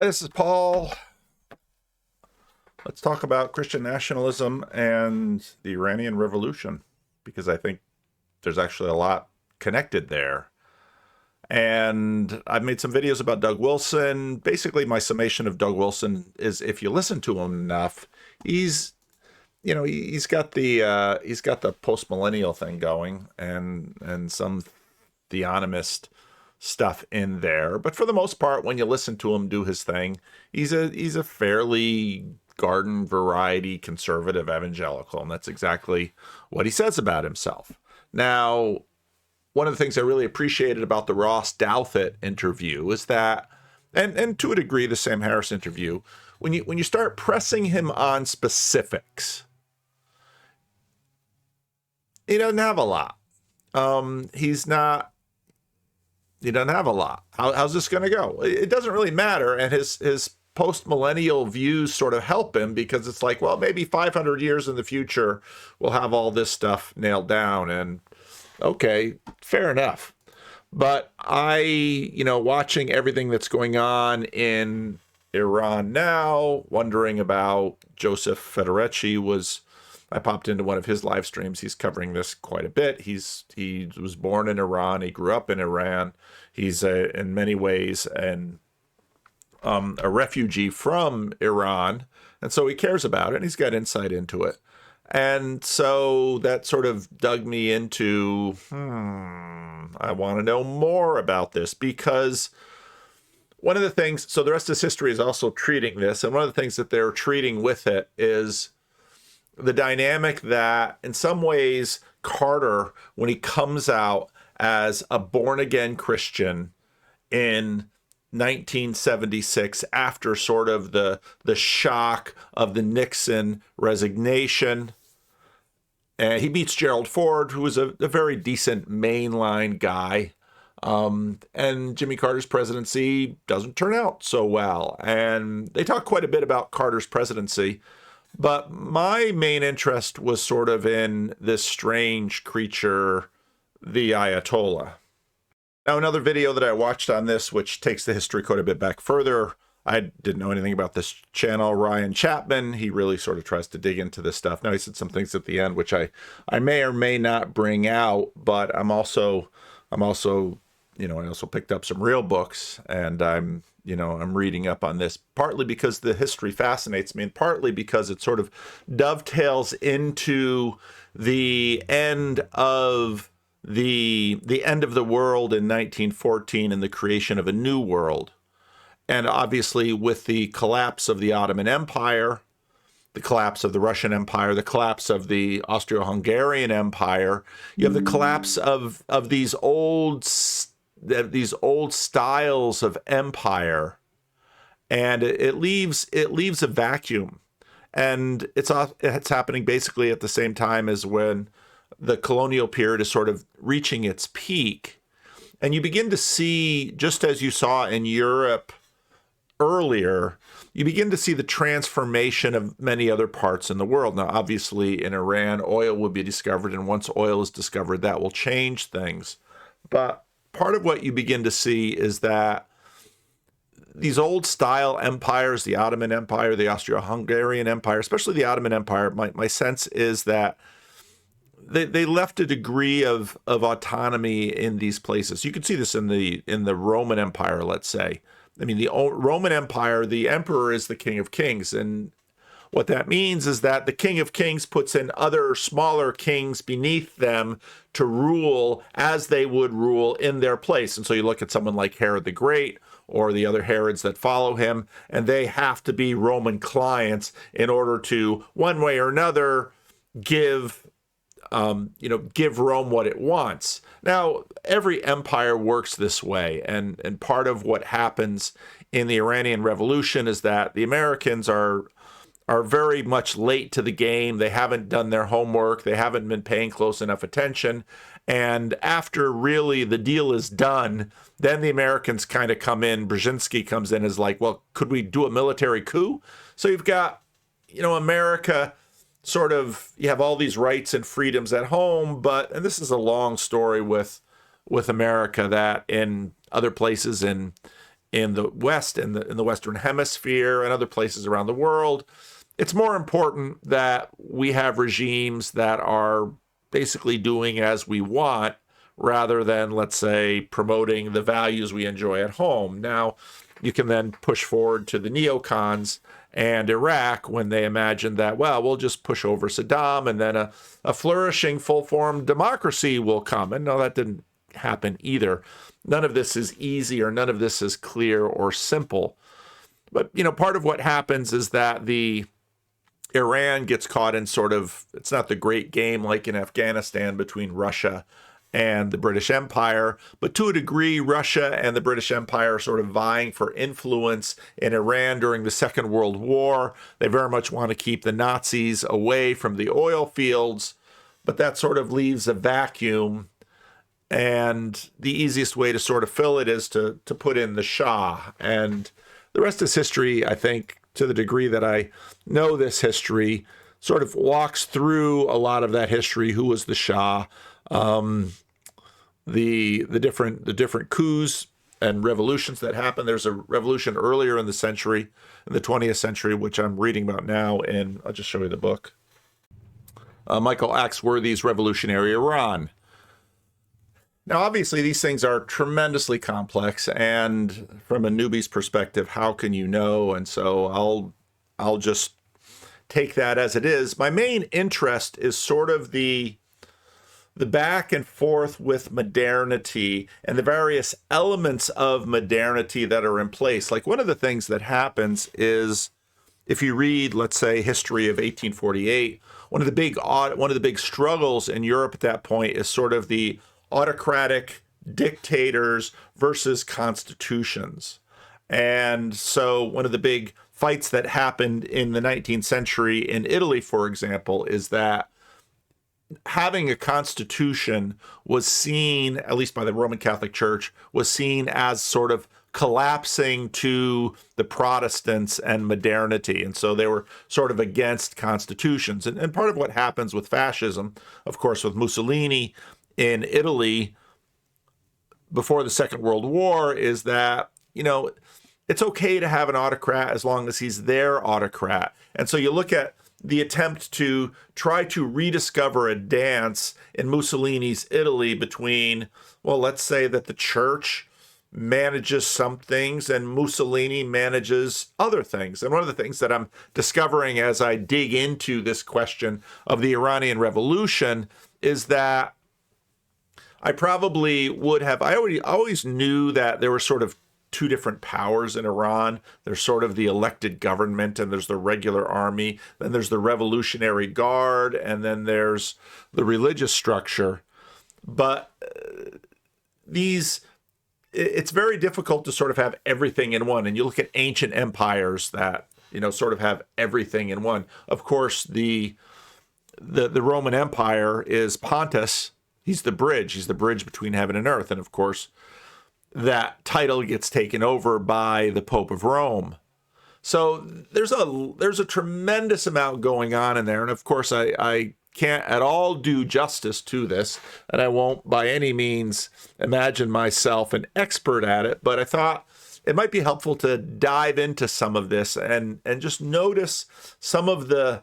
This is Paul. Let's talk about Christian nationalism and the Iranian Revolution, because I think there's actually a lot connected there. And I've made some videos about Doug Wilson. Basically, my summation of Doug Wilson is if you listen to him enough, he's got the post-millennial thing going and some theonomist stuff in there. But for the most part, when you listen to him do his thing, he's a fairly garden variety conservative evangelical, and that's exactly what he says about himself. Now, one of the things I really appreciated about the Ross Douthat interview is that, and to a degree the Sam Harris interview, when you start pressing him on specifics, he doesn't have a lot. He doesn't have a lot. How's this going to go? It doesn't really matter. And his post-millennial views sort of help him, because it's like, well, maybe 500 years in the future, we'll have all this stuff nailed down. And okay, fair enough. But watching everything that's going on in Iran now, wondering about Joseph Federici I popped into one of his live streams. He's covering this quite a bit. He was born in Iran. He grew up in Iran. He's in many ways a refugee from Iran, and so he cares about it, and he's got insight into it. And so that sort of dug me into, I want to know more about this, because one of the things, so the rest of this history is also treating this, and one of the things that they're treating with it is the dynamic that in some ways Carter, when he comes out as a born-again Christian in 1976, after sort of the shock of the Nixon resignation, and he meets Gerald Ford, who was a very decent mainline guy, and Jimmy Carter's presidency doesn't turn out so well. And they talk quite a bit about Carter's presidency, but my main interest was sort of in this strange creature, the Ayatollah. Now, another video that I watched on this, which takes the history quite a bit back further, I didn't know anything about this channel, Ryan Chapman. He really sort of tries to dig into this stuff. Now, he said some things at the end, which I may or may not bring out, but I also picked up some real books, and I'm reading up on this, partly because the history fascinates me, and partly because it sort of dovetails into the end of the end of the world in 1914 and the creation of a new world. And obviously with the collapse of the Ottoman Empire, the collapse of the Russian Empire, the collapse of the Austro-Hungarian Empire, you have the collapse of these old styles of empire, and it leaves a vacuum. And it's happening basically at the same time as when the colonial period is sort of reaching its peak. And you begin to see, just as you saw in Europe earlier, you begin to see the transformation of many other parts in the world. Now, obviously, in Iran, oil will be discovered, and once oil is discovered, that will change things. But part of what you begin to see is that these old style empires, the Ottoman Empire, the Austro-Hungarian Empire, especially the Ottoman Empire, my sense is that they left a degree of autonomy in these places. You could see this in the Roman Empire, let's say. I mean, the Roman Empire, the emperor is the king of kings. And what that means is that the king of kings puts in other smaller kings beneath them to rule as they would rule in their place. And so you look at someone like Herod the Great or the other Herods that follow him, and they have to be Roman clients in order to, one way or another, give Rome what it wants. Now, every empire works this way, and part of what happens in the Iranian Revolution is that the Americans are very much late to the game. They haven't done their homework. They haven't been paying close enough attention. And after really the deal is done, then the Americans kind of come in. Brzezinski comes in as like, well, could we do a military coup? So you've got, America sort of, you have all these rights and freedoms at home, and this is a long story with America, that in other places in in the West, in the Western Hemisphere, and other places around the world. It's more important that we have regimes that are basically doing as we want, rather than, let's say, promoting the values we enjoy at home. Now, you can then push forward to the neocons and Iraq when they imagine that, well, we'll just push over Saddam and then a flourishing, full-formed democracy will come. And no, that didn't happen either. None of this is easy, or none of this is clear or simple. But, part of what happens is that Iran gets caught in sort of, it's not the great game like in Afghanistan between Russia and the British Empire, but to a degree, Russia and the British Empire are sort of vying for influence in Iran during the Second World War. They very much want to keep the Nazis away from the oil fields, but that sort of leaves a vacuum. And the easiest way to sort of fill it is to put in the Shah. And the rest is history, I think, to the degree that I know this history, sort of walks through a lot of that history. Who was the Shah? The different coups and revolutions that happened. There's a revolution earlier in the century, in the 20th century, which I'm reading about now, and I'll just show you the book. Michael Axworthy's Revolutionary Iran. Now, obviously, these things are tremendously complex, and from a newbie's perspective, how can you know? And so I'll just take that as it is. My main interest is sort of the back and forth with modernity and the various elements of modernity that are in place. Like, one of the things that happens is, if you read, let's say, history of 1848, one of the big struggles in Europe at that point is sort of the autocratic dictators versus constitutions. And so one of the big fights that happened in the 19th century in Italy, for example, is that having a constitution was seen, at least by the Roman Catholic Church, was seen as sort of collapsing to the Protestants and modernity. And so they were sort of against constitutions. And part of what happens with fascism, of course, with Mussolini in Italy before the Second World War, is that, it's okay to have an autocrat as long as he's their autocrat. And so you look at the attempt to try to rediscover a dance in Mussolini's Italy between, well, let's say that the church manages some things and Mussolini manages other things. And one of the things that I'm discovering as I dig into this question of the Iranian Revolution is that I probably would have, I always knew that there were sort of two different powers in Iran. There's sort of the elected government, and there's the regular army. Then there's the Revolutionary Guard, and then there's the religious structure. But it's very difficult to sort of have everything in one. And you look at ancient empires that, sort of have everything in one. Of course, the Roman Empire is Pontus. He's the bridge. He's the bridge between heaven and earth. And of course, that title gets taken over by the Pope of Rome. So there's a tremendous amount going on in there. And of course, I can't at all do justice to this, and I won't by any means imagine myself an expert at it, but I thought it might be helpful to dive into some of this and just notice some of the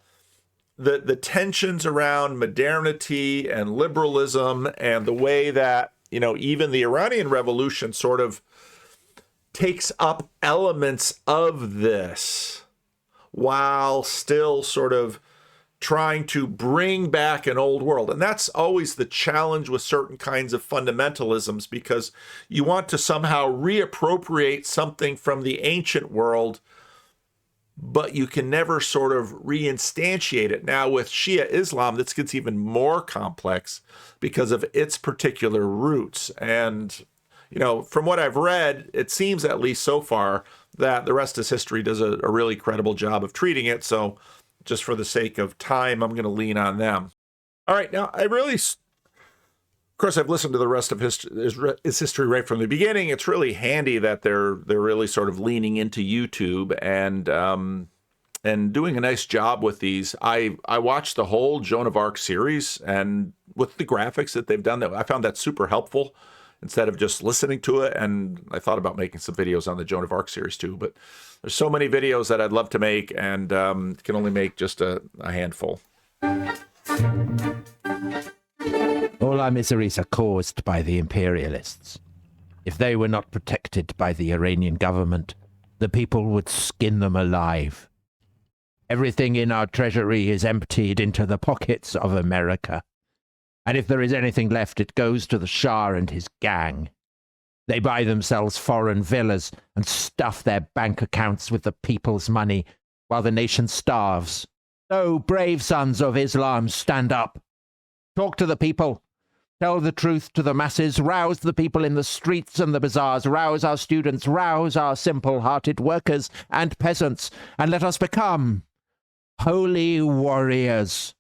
tensions around modernity and liberalism, and the way that, even the Iranian Revolution sort of takes up elements of this while still sort of trying to bring back an old world. And that's always the challenge with certain kinds of fundamentalisms, because you want to somehow reappropriate something from the ancient world, but you can never sort of reinstantiate it. Now, with Shia Islam, this gets even more complex because of its particular roots. And, from what I've read, it seems, at least so far, that the rest is history does a really credible job of treating it. So just for the sake of time, I'm going to lean on them. All right. Now, of course, I've listened to the rest of his history right from the beginning. It's really handy that they're really sort of leaning into YouTube and doing a nice job with these. I watched the whole Joan of Arc series, and with the graphics that they've done, I found that super helpful. instead of just listening to it. And I thought about making some videos on the Joan of Arc series too, but there's so many videos that I'd love to make, and can only make just a handful. All our miseries are caused by the imperialists. If they were not protected by the Iranian government, the people would skin them alive. Everything in our treasury is emptied into the pockets of America. And if there is anything left, it goes to the Shah and his gang. They buy themselves foreign villas and stuff their bank accounts with the people's money while the nation starves. So, brave sons of Islam, stand up. Talk to the people. Tell the truth to the masses. Rouse the people in the streets and the bazaars. Rouse our students. Rouse our simple-hearted workers and peasants. And let us become holy warriors.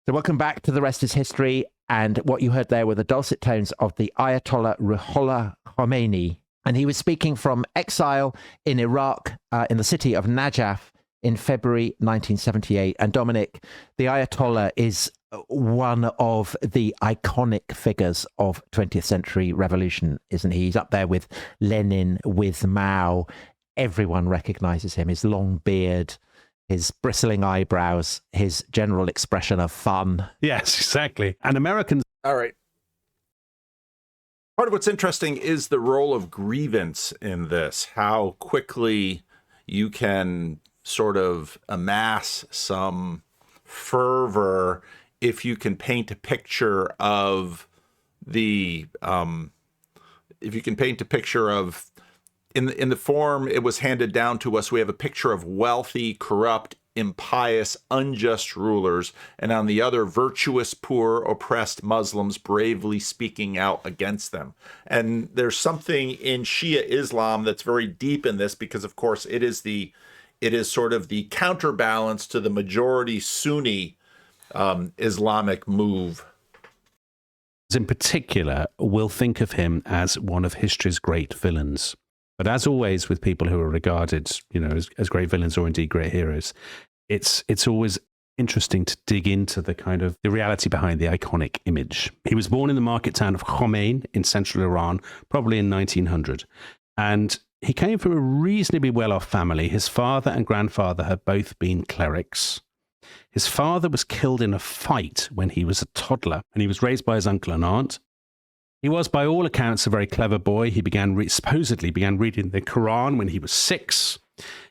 So welcome back to The Rest is History. And what you heard there were the dulcet tones of the Ayatollah Ruhollah Khomeini. And he was speaking from exile in Iraq, in the city of Najaf in February 1978. And Dominic, the Ayatollah is one of the iconic figures of 20th century revolution, isn't he? He's up there with Lenin, with Mao. Everyone recognizes him. His long beard, his bristling eyebrows, his general expression of fun. Yes, exactly. And Americans... All right. Part of what's interesting is the role of grievance in this, how quickly you can sort of amass some fervor if you can paint a picture of the, in the form it was handed down to us, we have a picture of wealthy, corrupt, impious, unjust rulers, and on the other, virtuous, poor, oppressed Muslims bravely speaking out against them. And there's something in Shia Islam that's very deep in this, because of course it is sort of the counterbalance to the majority Sunni Islamic move. In particular, we'll think of him as one of history's great villains. But as always with people who are regarded, as great villains or indeed great heroes, it's always interesting to dig into the reality behind the iconic image. He was born in the market town of Khomein in central Iran, probably in 1900. And he came from a reasonably well-off family. His father and grandfather had both been clerics. His father was killed in a fight when he was a toddler, and he was raised by his uncle and aunt. He was, by all accounts, a very clever boy. He supposedly began reading the Quran when he was 6.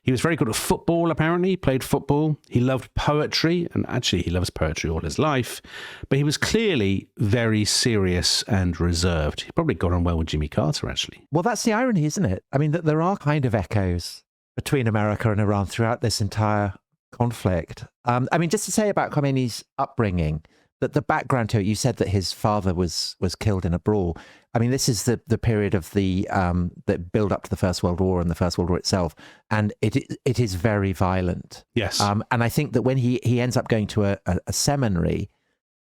He was very good at football, apparently. He played football. He loved poetry, and actually he loves poetry all his life. But he was clearly very serious and reserved. He probably got on well with Jimmy Carter, actually. Well, that's the irony, isn't it? I mean, that there are kind of echoes between America and Iran throughout this entire conflict. I mean, just to say about Khomeini's upbringing, that the background to it, you said that his father was killed in a brawl. I mean, this is the period of the build up to the First World War and the First World War itself, and it is very violent. Yes, and I think that when he ends up going to a seminary,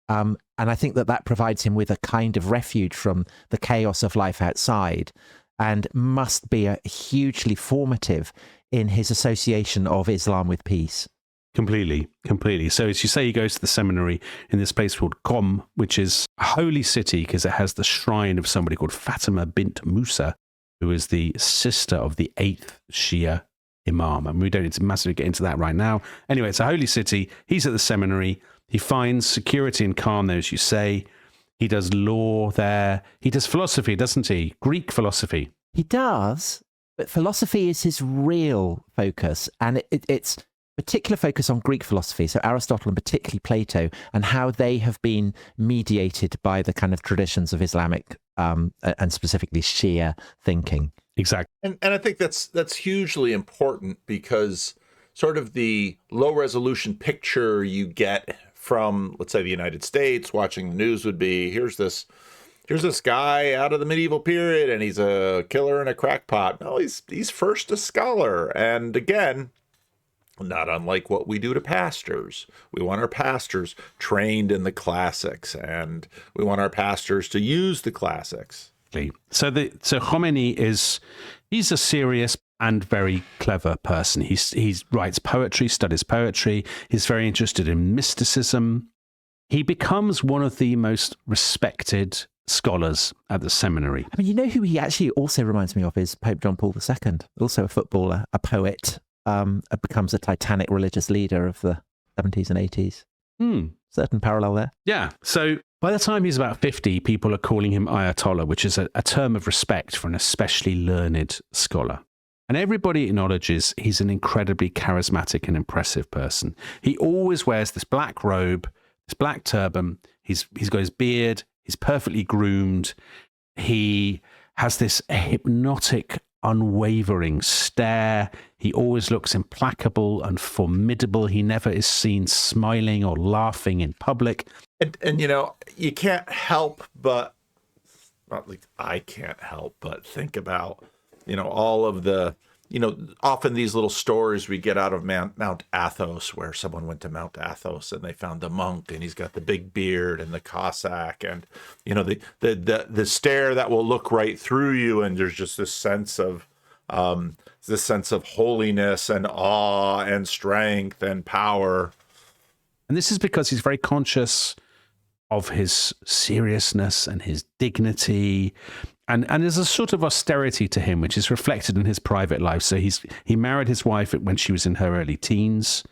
and I think that provides him with a kind of refuge from the chaos of life outside, and must be a hugely formative in his association of Islam with peace. Completely. So as you say, he goes to the seminary in this place called Qom, which is a holy city because it has the shrine of somebody called Fatima bint Musa, who is the sister of the 8th Shia Imam. And we don't need to massively get into that right now. Anyway, it's a holy city. He's at the seminary. He finds security and calm there, as you say. He does law there. He does philosophy, doesn't he? Greek philosophy. He does, but philosophy is his real focus. And it's particular focus on Greek philosophy, so Aristotle and particularly Plato, and how they have been mediated by the kind of traditions of Islamic and specifically Shia thinking. Exactly. And I think that's hugely important, because sort of the low resolution picture you get from, let's say, the United States watching the news would be, here's this guy out of the medieval period and he's a killer and a crackpot. No, he's first a scholar. And again, not unlike what we do to pastors. We want our pastors trained in the classics, and we want our pastors to use the classics. So Khomeini he's a serious and very clever person. He writes poetry, studies poetry. He's very interested in mysticism. He becomes one of the most respected scholars at the seminary. I mean, you know who he actually also reminds me of is Pope John Paul II, also a footballer, a poet, becomes a titanic religious leader of the 70s and 80s. Certain parallel there. Yeah. So by the time he's about 50, people are calling him Ayatollah, which is a term of respect for an especially learned scholar. And everybody acknowledges he's an incredibly charismatic and impressive person. He always wears this black robe, this black turban. He's got his beard. He's perfectly groomed. He has this hypnotic, unwavering stare. He always looks implacable and formidable. He never is seen smiling or laughing in public. And you know, you can't help but, at least I can't help but think about, you know, all of the, you know, often these little stories we get out of Mount Athos, where someone went to Mount Athos and they found the monk and he's got the big beard and the Cossack and, you know, the stare that will look right through you. And there's just this sense of holiness and awe and strength and power. And this is because he's very conscious of his seriousness and his dignity. And there's a sort of austerity to him, which is reflected in his private life. So he married his wife when she was in her early teens.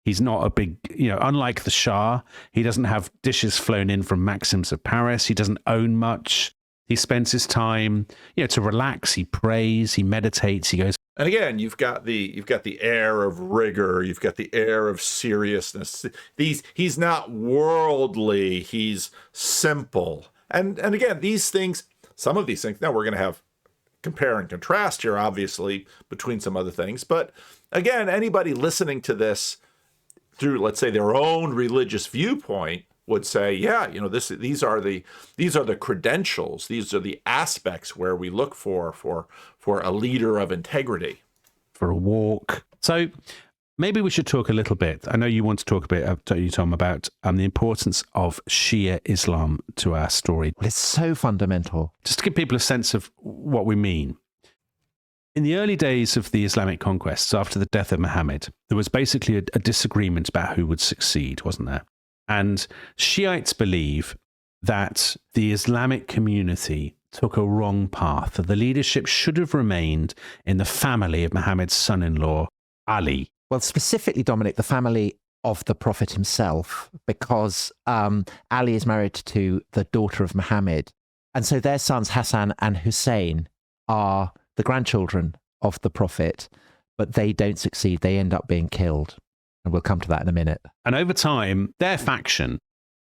He's not a big, you know, unlike the Shah, he doesn't have dishes flown in from Maxims of Paris. He doesn't own much. He spends his time, you know, to relax. He prays, he meditates, he goes. And again, you've got the air of rigor, you've got the air of seriousness. He's not worldly, he's simple. And again, these things, some of these things, now we're going to have compare and contrast here, obviously, between some other things. But again, anybody listening to this through, let's say, their own religious viewpoint would say, yeah, you know, these are the credentials, these are the aspects where we look for a leader of integrity. For a walk. So maybe we should talk a little bit. I know you want to talk a bit, Tom, about the importance of Shia Islam to our story. Well, it's so fundamental. Just to give people a sense of what we mean. In the early days of the Islamic conquests, after the death of Muhammad, there was basically a disagreement about who would succeed, wasn't there? And Shiites believe that the Islamic community took a wrong path, that the leadership should have remained in the family of Muhammad's son-in-law, Ali. Well, specifically, Dominic, the family of the Prophet himself, because Ali is married to the daughter of Muhammad. And so their sons, Hassan and Hussein, are the grandchildren of the Prophet, but they don't succeed. They end up being killed. And we'll come to that in a minute. And over time, their faction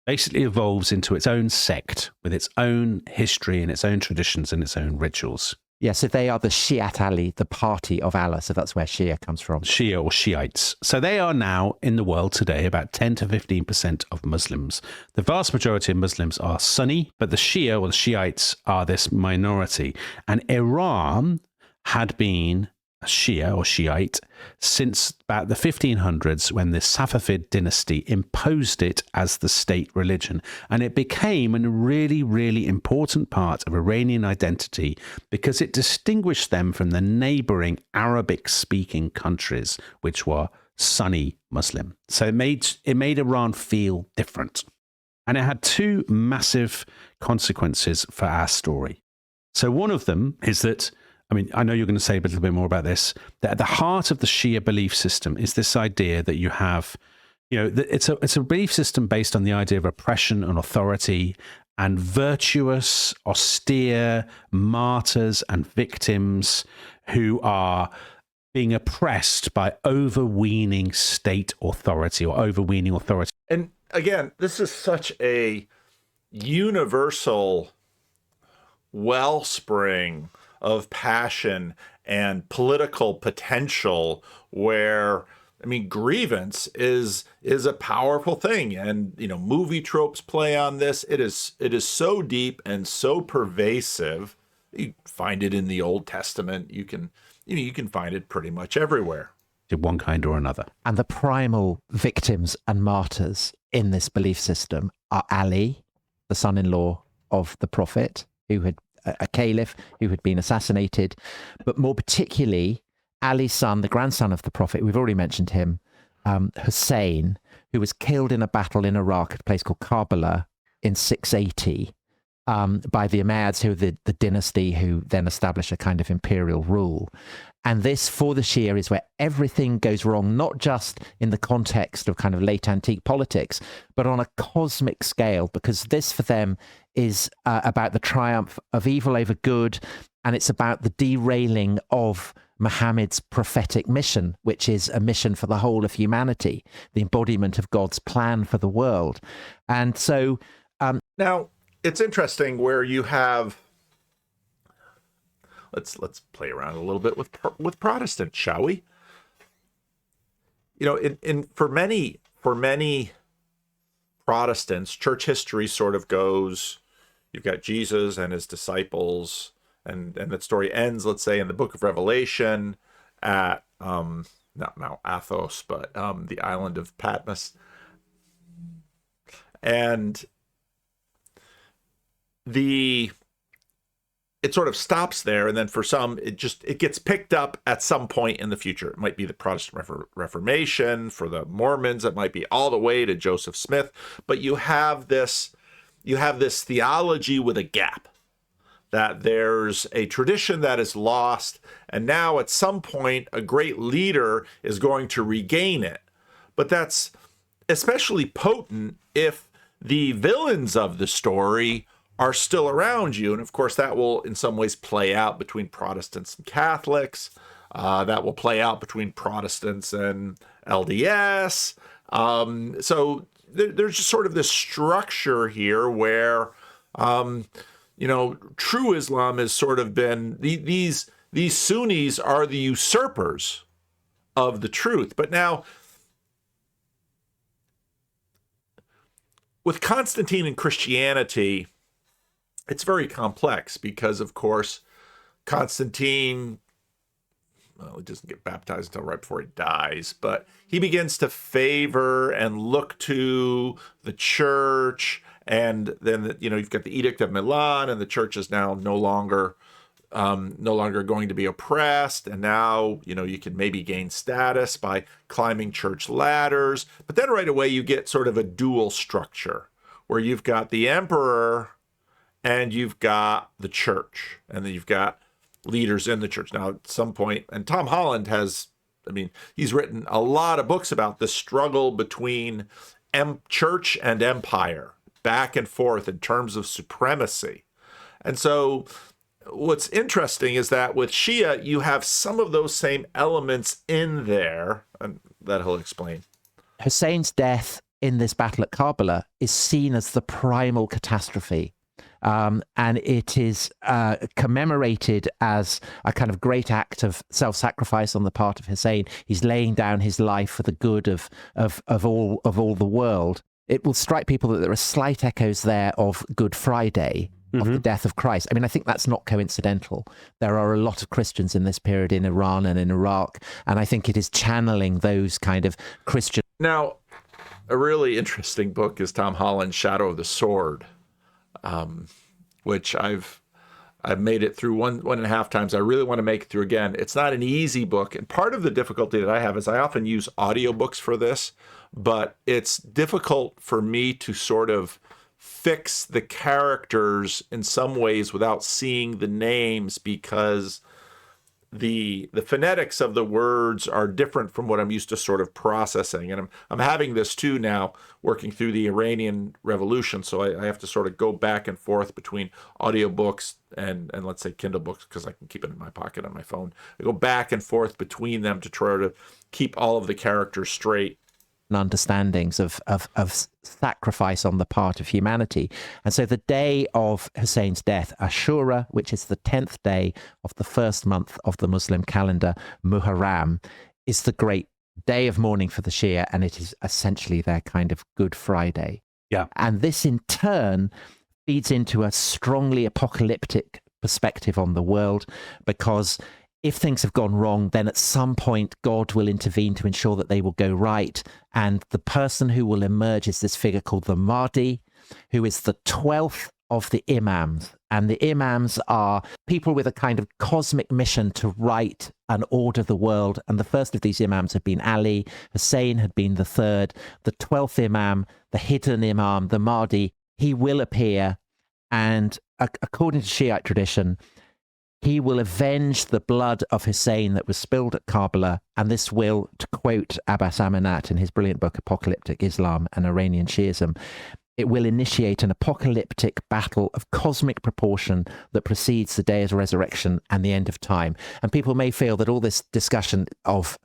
basically evolves into its own sect with its own history and its own traditions and its own rituals. Yeah, so they are the Shi'at Ali, the party of Allah. So that's where Shia comes from. Shia or Shiites. So they are now in the world today about 10 to 15% of Muslims. The vast majority of Muslims are Sunni, but the Shia or the Shiites are this minority. And Iran had been a Shia or Shiite since about the 1500s, when the Safavid dynasty imposed it as the state religion. And it became a really, really important part of Iranian identity because it distinguished them from the neighboring Arabic-speaking countries, which were Sunni Muslim. So it made Iran feel different. And it had two massive consequences for our story. So one of them is that, I mean, I know you're going to say a little bit more about this, that at the heart of the Shia belief system is this idea that you have, you know, it's a belief system based on the idea of oppression and authority and virtuous, austere martyrs and victims who are being oppressed by overweening state authority or overweening authority. And again, this is such a universal wellspring of passion and political potential where, I mean, grievance is a powerful thing. And, you know, movie tropes play on this. It is so deep and so pervasive. You find it in the Old Testament. You can find it pretty much everywhere. Of one kind or another. And the primal victims and martyrs in this belief system are Ali, the son-in-law of the Prophet, who had a caliph who had been assassinated, but more particularly Ali's son, the grandson of the Prophet, we've already mentioned him, Hussein, who was killed in a battle in Iraq at a place called Karbala in 680. by the Umayyads, who are the dynasty who then establish a kind of imperial rule. And this, for the Shia, is where everything goes wrong, not just in the context of kind of late antique politics, but on a cosmic scale, because this for them is about the triumph of evil over good, and it's about the derailing of Muhammad's prophetic mission, which is a mission for the whole of humanity, the embodiment of God's plan for the world. And so... now, it's interesting where you have... Let's play around a little bit with Protestants, shall we? You know, for many Protestants, church history sort of goes, you've got Jesus and his disciples, and that story ends, let's say, in the book of Revelation at not Mount Athos, but the island of Patmos. And it sort of stops there, and then for some, it gets picked up at some point in the future. It might be the Protestant Reformation. For the Mormons, it might be all the way to Joseph Smith. But you have this theology with a gap, that there's a tradition that is lost, and now at some point, a great leader is going to regain it. But that's especially potent if the villains of the story are still around you. And of course, that will in some ways play out between Protestants and Catholics. That will play out between Protestants and LDS. So there's just sort of this structure here where, true Islam has sort of been, these Sunnis are the usurpers of the truth. But now, with Constantine and Christianity, it's very complex because, of course, Constantine, he doesn't get baptized until right before he dies, but he begins to favor and look to the church. And then, you've got the Edict of Milan, and the church is now no longer going to be oppressed. And now, you can maybe gain status by climbing church ladders. But then right away, you get sort of a dual structure where you've got the emperor and you've got the church, and then you've got leaders in the church. Now, at some point, and Tom Holland he's written a lot of books about the struggle between church and empire, back and forth in terms of supremacy. And so what's interesting is that with Shia, you have some of those same elements in there, and that he'll explain. Hussein's death in this battle at Karbala is seen as the primal catastrophe. And it is commemorated as a kind of great act of self-sacrifice on the part of Hussein. He's laying down his life for the good of all the world. It will strike people that there are slight echoes there of Good Friday, of the death of Christ. I think that's not coincidental. There are a lot of Christians in this period in Iran and in Iraq, and I think it is channeling those kind of Christian. Now, a really interesting book is Tom Holland's Shadow of the Sword, which I've made it through one and a half times. I really want to make it through again. It's not an easy book, and part of the difficulty that I have is I often use audiobooks for this, but it's difficult for me to sort of fix the characters in some ways without seeing the names, because the phonetics of the words are different from what I'm used to sort of processing. And I'm having this too now, working through the Iranian Revolution. So I have to sort of go back and forth between audiobooks and let's say Kindle books, because I can keep it in my pocket on my phone. I go back and forth between them to try to keep all of the characters straight. Understandings of sacrifice on the part of humanity. And so the day of Hussein's death, Ashura, which is the 10th day of the first month of the Muslim calendar, Muharram, is the great day of mourning for the Shia, and it is essentially their kind of Good Friday. Yeah. And this in turn feeds into a strongly apocalyptic perspective on the world, because if things have gone wrong, then at some point God will intervene to ensure that they will go right. And the person who will emerge is this figure called the Mahdi, who is the 12th of the Imams. And the Imams are people with a kind of cosmic mission to right and order the world. And the first of these Imams had been Ali. Hussein had been the third. The 12th Imam, the hidden Imam, the Mahdi, he will appear And according to Shiite tradition, he will avenge the blood of Hussein that was spilled at Karbala, and this will, to quote Abbas Amanat in his brilliant book Apocalyptic Islam and Iranian Shiism, it will initiate an apocalyptic battle of cosmic proportion that precedes the day of resurrection and the end of time. And people may feel that all this discussion of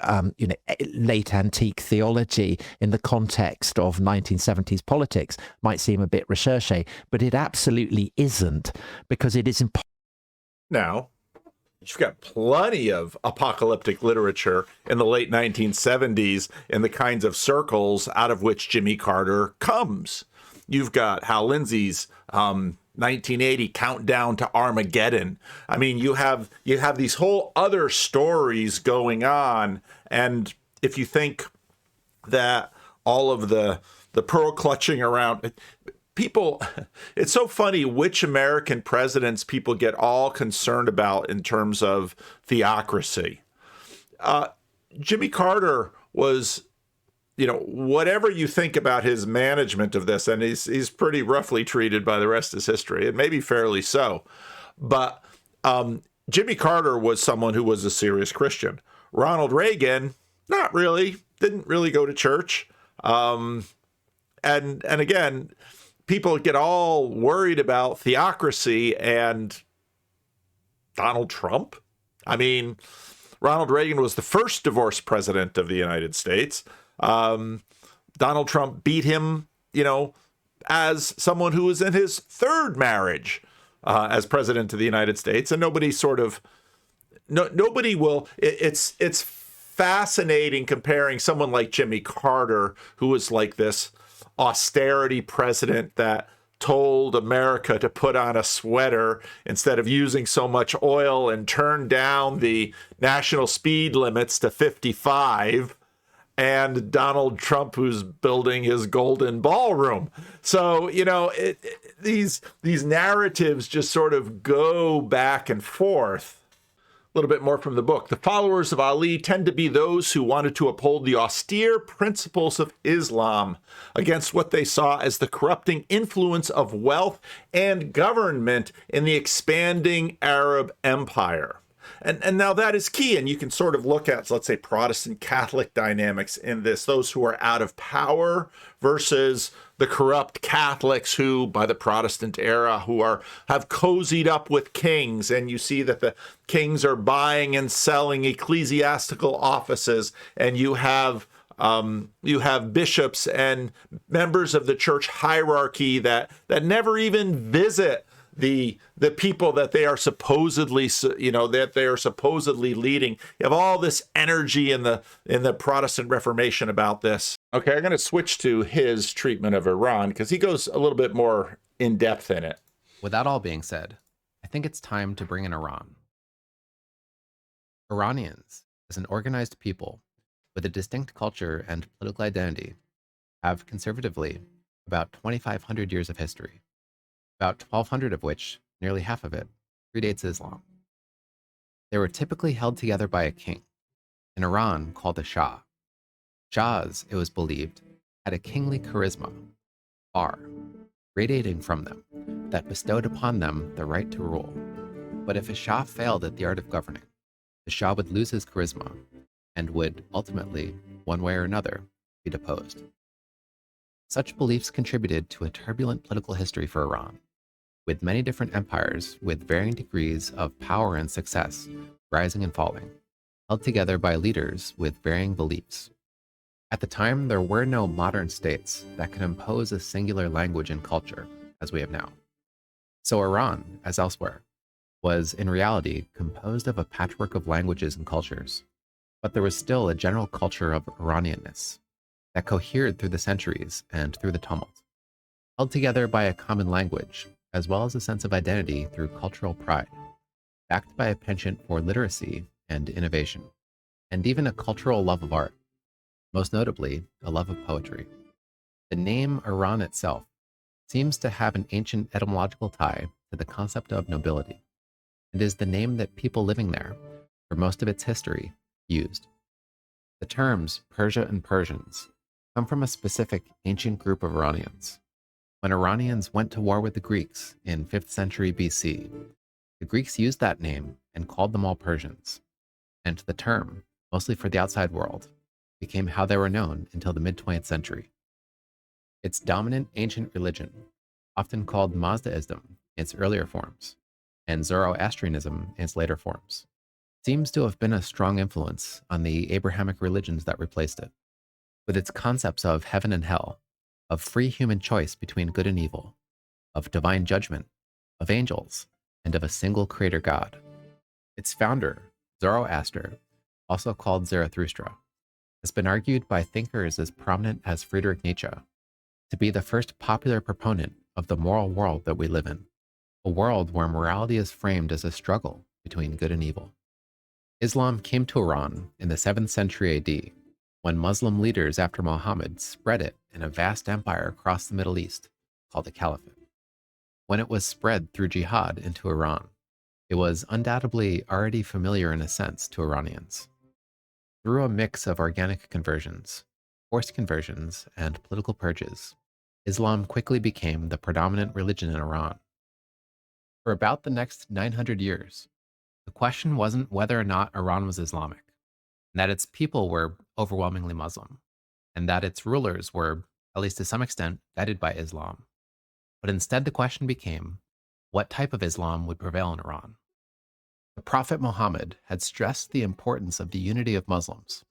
late antique theology in the context of 1970s politics might seem a bit recherche, but it absolutely isn't, because it is impossible. Now, you've got plenty of apocalyptic literature in the late 1970s in the kinds of circles out of which Jimmy Carter comes. You've got Hal Lindsey's 1980 Countdown to Armageddon. I mean, you have these whole other stories going on, and if you think that all of the pearl clutching around people, it's so funny which American presidents people get all concerned about in terms of theocracy. Jimmy Carter was, whatever you think about his management of this, and he's pretty roughly treated by the rest of history, and maybe fairly so. But Jimmy Carter was someone who was a serious Christian. Ronald Reagan, not really, didn't really go to church. And again, people get all worried about theocracy and Donald Trump. I mean, Ronald Reagan was the first divorced president of the United States. Donald Trump beat him, as someone who was in his third marriage as president of the United States. And nobody will. It's fascinating comparing someone like Jimmy Carter, who was like this austerity president that told America to put on a sweater instead of using so much oil and turn down the national speed limits to 55, and Donald Trump, who's building his golden ballroom. So, these narratives just sort of go back and forth. A little bit more from the book. The followers of Ali tend to be those who wanted to uphold the austere principles of Islam against what they saw as the corrupting influence of wealth and government in the expanding Arab empire. And now that is key, and you can sort of look at, let's say, Protestant Catholic dynamics in this, those who are out of power versus the corrupt Catholics who, by the Protestant era, have cozied up with kings, and you see that the kings are buying and selling ecclesiastical offices, and you have bishops and members of the church hierarchy that never even visit the people that they are supposedly leading. You have all this energy in the Protestant Reformation about this. Okay, I'm going to switch to his treatment of Iran because he goes a little bit more in depth in it. With that all being said, I think it's time to bring in Iran. Iranians, as an organized people with a distinct culture and political identity, have conservatively about 2,500 years of history, about 1,200 of which, nearly half of it, predates Islam. They were typically held together by a king, in Iran called a Shah. Shahs, it was believed, had a kingly charisma, far, radiating from them, that bestowed upon them the right to rule. But if a Shah failed at the art of governing, the Shah would lose his charisma and would ultimately, one way or another, be deposed. Such beliefs contributed to a turbulent political history for Iran, with many different empires with varying degrees of power and success rising and falling, held together by leaders with varying beliefs. At the time, there were no modern states that could impose a singular language and culture, as we have now. So Iran, as elsewhere, was in reality composed of a patchwork of languages and cultures, but there was still a general culture of Iranianness that cohered through the centuries and through the tumult, held together by a common language, as well as a sense of identity through cultural pride, backed by a penchant for literacy and innovation, and even a cultural love of art, most notably a love of poetry. The name Iran itself seems to have an ancient etymological tie to the concept of nobility, and is the name that people living there, for most of its history, used. The terms Persia and Persians come from a specific ancient group of Iranians. when Iranians went to war with the Greeks in 5th century BC, the Greeks used that name and called them all Persians, and the term, mostly for the outside world, became how they were known until the mid-20th century. Its dominant ancient religion, often called Mazdaism in its earlier forms, and Zoroastrianism in its later forms, seems to have been a strong influence on the Abrahamic religions that replaced it, with its concepts of heaven and hell, of free human choice between good and evil, of divine judgment, of angels, and of a single creator God. Its founder, Zoroaster, also called Zarathustra, has been argued by thinkers as prominent as Friedrich Nietzsche to be the first popular proponent of the moral world that we live in, a world where morality is framed as a struggle between good and evil. Islam came to Iran in the 7th century AD, when Muslim leaders after Muhammad spread it in a vast empire across the Middle East called the Caliphate. When it was spread through jihad into Iran, it was undoubtedly already familiar in a sense to Iranians. Through a mix of organic conversions, forced conversions, and political purges, Islam quickly became the predominant religion in Iran. For about the next 900 years, the question wasn't whether or not Iran was Islamic, and that its people were overwhelmingly Muslim, and that its rulers were, at least to some extent, guided by Islam. But instead the question became, what type of Islam would prevail in Iran? The Prophet Muhammad had stressed the importance of the unity of Muslims,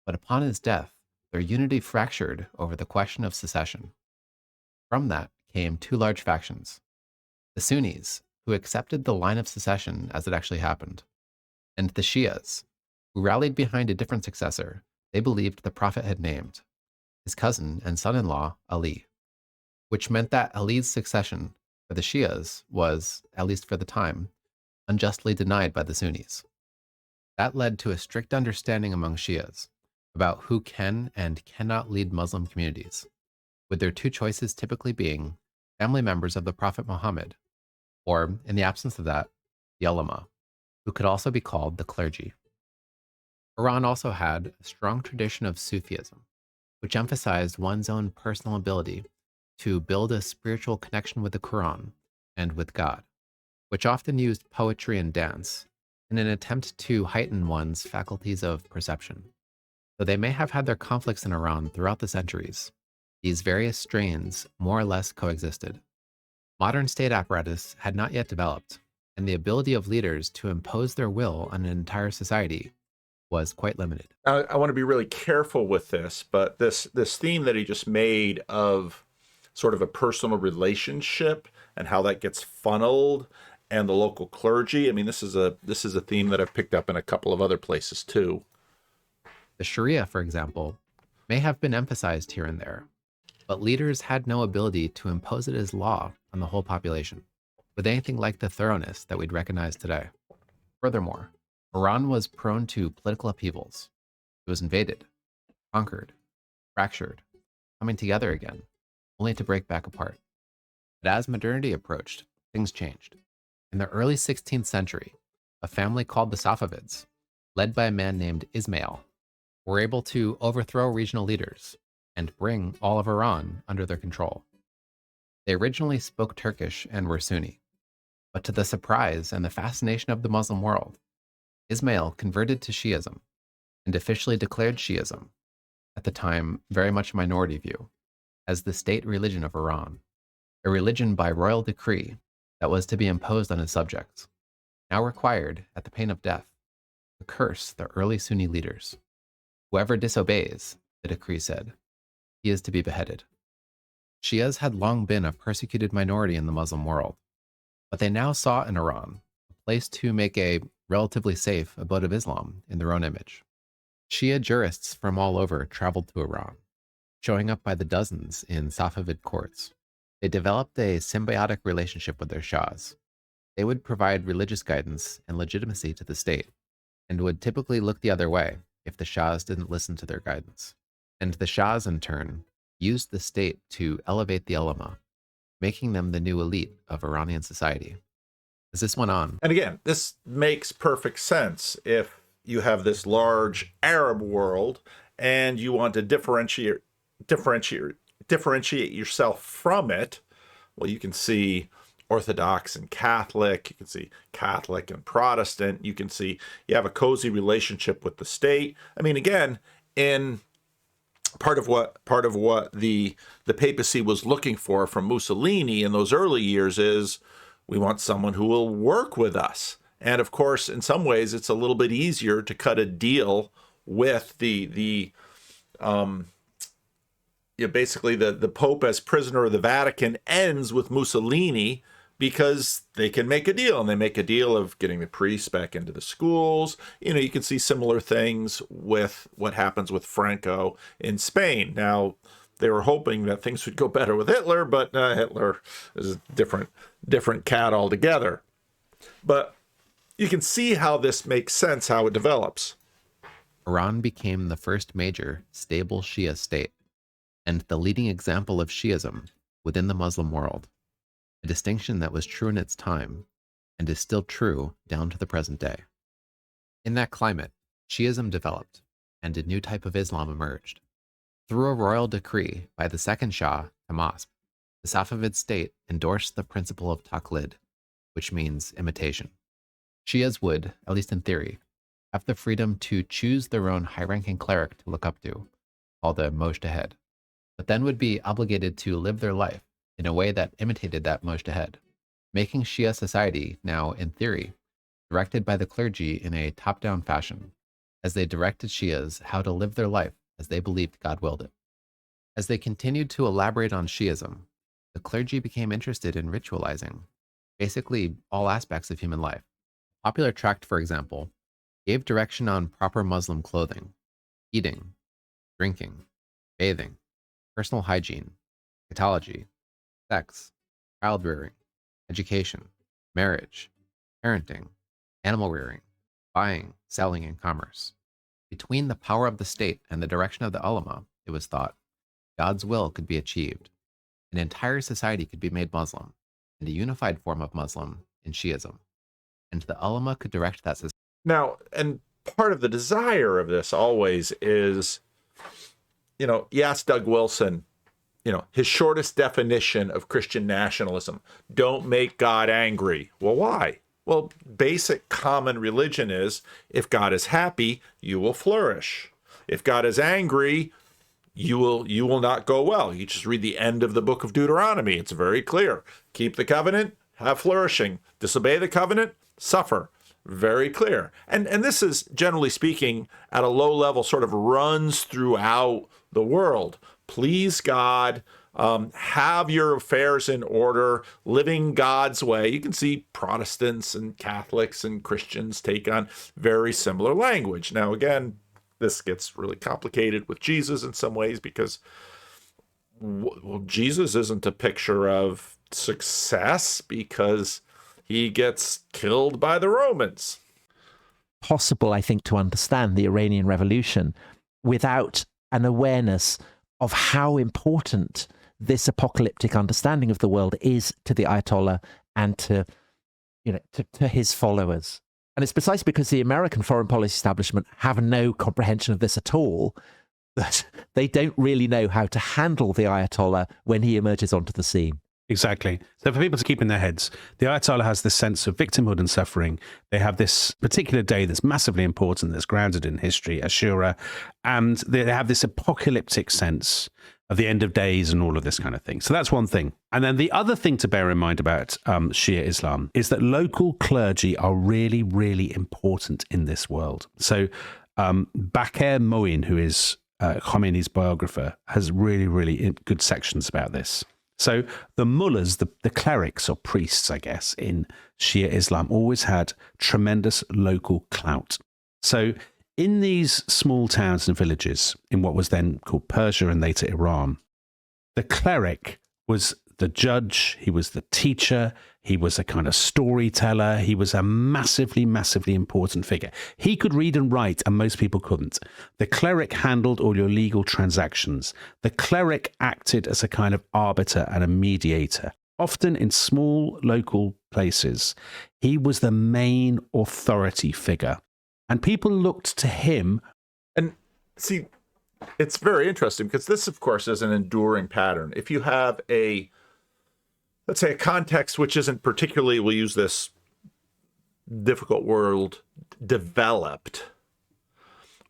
but upon his death, their unity fractured over the question of secession. From that came two large factions: the Sunnis, who accepted the line of secession as it actually happened, and the Shias, who rallied behind a different successor they believed the Prophet had named, his cousin and son-in-law Ali, which meant that Ali's succession for the Shias was, at least for the time, unjustly denied by the Sunnis. That led to a strict understanding among Shias about who can and cannot lead Muslim communities, with their two choices typically being family members of the Prophet Muhammad, or, in the absence of that, the ulama, who could also be called the clergy. Iran also had a strong tradition of Sufism, which emphasized one's own personal ability to build a spiritual connection with the Quran and with God, which often used poetry and dance in an attempt to heighten one's faculties of perception. Though they may have had their conflicts in Iran throughout the centuries, these various strains more or less coexisted. Modern state apparatus had not yet developed, and the ability of leaders to impose their will on an entire society was quite limited. I want to be really careful with this, but this theme that he just made of sort of a personal relationship and how that gets funneled, and the local clergy. I mean, this is a theme that I've picked up in a couple of other places too. The Sharia, for example, may have been emphasized here and there, but leaders had no ability to impose it as law on the whole population, with anything like the thoroughness that we'd recognize today. Furthermore, Iran was prone to political upheavals. It was invaded, conquered, fractured, coming together again, only to break back apart. But as modernity approached, things changed. In the early 16th century, a family called the Safavids, led by a man named Ismail, were able to overthrow regional leaders and bring all of Iran under their control. They originally spoke Turkish and were Sunni, but to the surprise and the fascination of the Muslim world, Ismail converted to Shiism and officially declared Shiism, at the time very much a minority view, as the state religion of Iran, a religion by royal decree that was to be imposed on his subjects, now required, at the pain of death, to curse the early Sunni leaders. Whoever disobeys, the decree said, he is to be beheaded. Shias had long been a persecuted minority in the Muslim world, but they now saw in Iran a place to make a relatively safe abode of Islam in their own image. Shia jurists from all over traveled to Iran, showing up by the dozens in Safavid courts. They developed a symbiotic relationship with their shahs. They would provide religious guidance and legitimacy to the state, and would typically look the other way if the shahs didn't listen to their guidance. And the shahs, in turn, used the state to elevate the ulama, making them the new elite of Iranian society. As this went on, And again, this makes perfect sense if you have this large Arab world and you want to differentiate yourself from it. Well, you can see Orthodox and Catholic, you can see Catholic and Protestant, you can see you have a cozy relationship with the state. I mean, again, in part of what the papacy was looking for from Mussolini in those early years is we want someone who will work with us. And of course, in some ways, it's a little bit easier to cut a deal with basically the Pope as prisoner of the Vatican ends with Mussolini because they can make a deal, and they make a deal of getting the priests back into the schools. You can see similar things with what happens with Franco in Spain. Now, they were hoping that things would go better with Hitler, but Hitler is a different cat altogether. But you can see how this makes sense, how it develops. Iran became the first major, stable Shia state, and the leading example of Shiism within the Muslim world, a distinction that was true in its time and is still true down to the present day. In that climate, Shiism developed, and a new type of Islam emerged. Through a royal decree by the second Shah, Tahmasp, the Safavid state endorsed the principle of taqlid, which means imitation. Shias would, at least in theory, have the freedom to choose their own high-ranking cleric to look up to, called a mojtahid, but then would be obligated to live their life in a way that imitated that mojtahid, making Shia society now, in theory, directed by the clergy in a top-down fashion, as they directed Shias how to live their life as they believed God willed it. As they continued to elaborate on Shiism, the clergy became interested in ritualizing basically all aspects of human life. A popular tract, for example, gave direction on proper Muslim clothing, eating, drinking, bathing, personal hygiene, eschatology, sex, child rearing, education, marriage, parenting, animal rearing, buying, selling, and commerce. Between the power of the state and the direction of the ulama, it was thought, God's will could be achieved. An entire society could be made Muslim, and a unified form of Muslim in Shiism. And the ulama could direct that society. Now, and part of the desire of this always is, you ask Doug Wilson, his shortest definition of Christian nationalism: don't make God angry. Well, why? Well, basic common religion is if God is happy, you will flourish. If God is angry, you will not go well. You just read the end of the book of Deuteronomy. It's very clear. Keep the covenant, have flourishing. Disobey the covenant, suffer. Very clear. And this is, generally speaking, at a low level, sort of runs throughout the world. Please God, have your affairs in order, living God's way. You can see Protestants and Catholics and Christians take on very similar language. Now, again, this gets really complicated with Jesus in some ways because, well, Jesus isn't a picture of success because he gets killed by the Romans. Possible, I think, to understand the Iranian Revolution without an awareness of how important this apocalyptic understanding of the world is to the Ayatollah and to his followers. And it's precisely because the American foreign policy establishment have no comprehension of this at all that they don't really know how to handle the Ayatollah when he emerges onto the scene. Exactly. So for people to keep in their heads, the Ayatollah has this sense of victimhood and suffering. They have this particular day that's massively important, that's grounded in history, Ashura, and they have this apocalyptic sense of the end of days and all of this kind of thing. So that's one thing. And then the other thing to bear in mind about Shia Islam is that local clergy are really, really important in this world. So Bakr Moin, who is Khomeini's biographer, has really, really good sections about this. So the mullahs, the clerics or priests, I guess, in Shia Islam always had tremendous local clout. So in these small towns and villages in what was then called Persia and later Iran, the cleric was the judge, he was the teacher, he was a kind of storyteller, he was a massively, massively important figure. He could read and write, and most people couldn't. The cleric handled all your legal transactions. The cleric acted as a kind of arbiter and a mediator. Often in small local places, he was the main authority figure. And people looked to him. And see, it's very interesting because this, of course, is an enduring pattern. If you have a let's say, a context which isn't particularly, we'll use this difficult word, developed,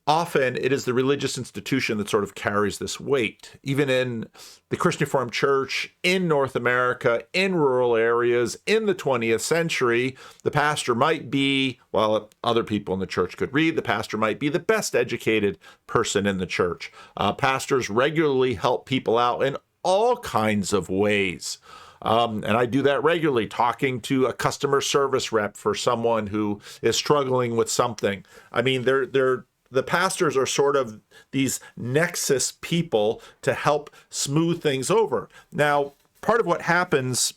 often it is the religious institution that sort of carries this weight. Even in the Christian Reformed Church in North America, in rural areas, in the 20th century, the pastor might be, well, other people in the church could read, the pastor might be the best educated person in the church. Pastors regularly help people out in all kinds of ways. And I do that regularly, talking to a customer service rep for someone who is struggling with something. I mean, the pastors are sort of these nexus people to help smooth things over. Now, part of what happens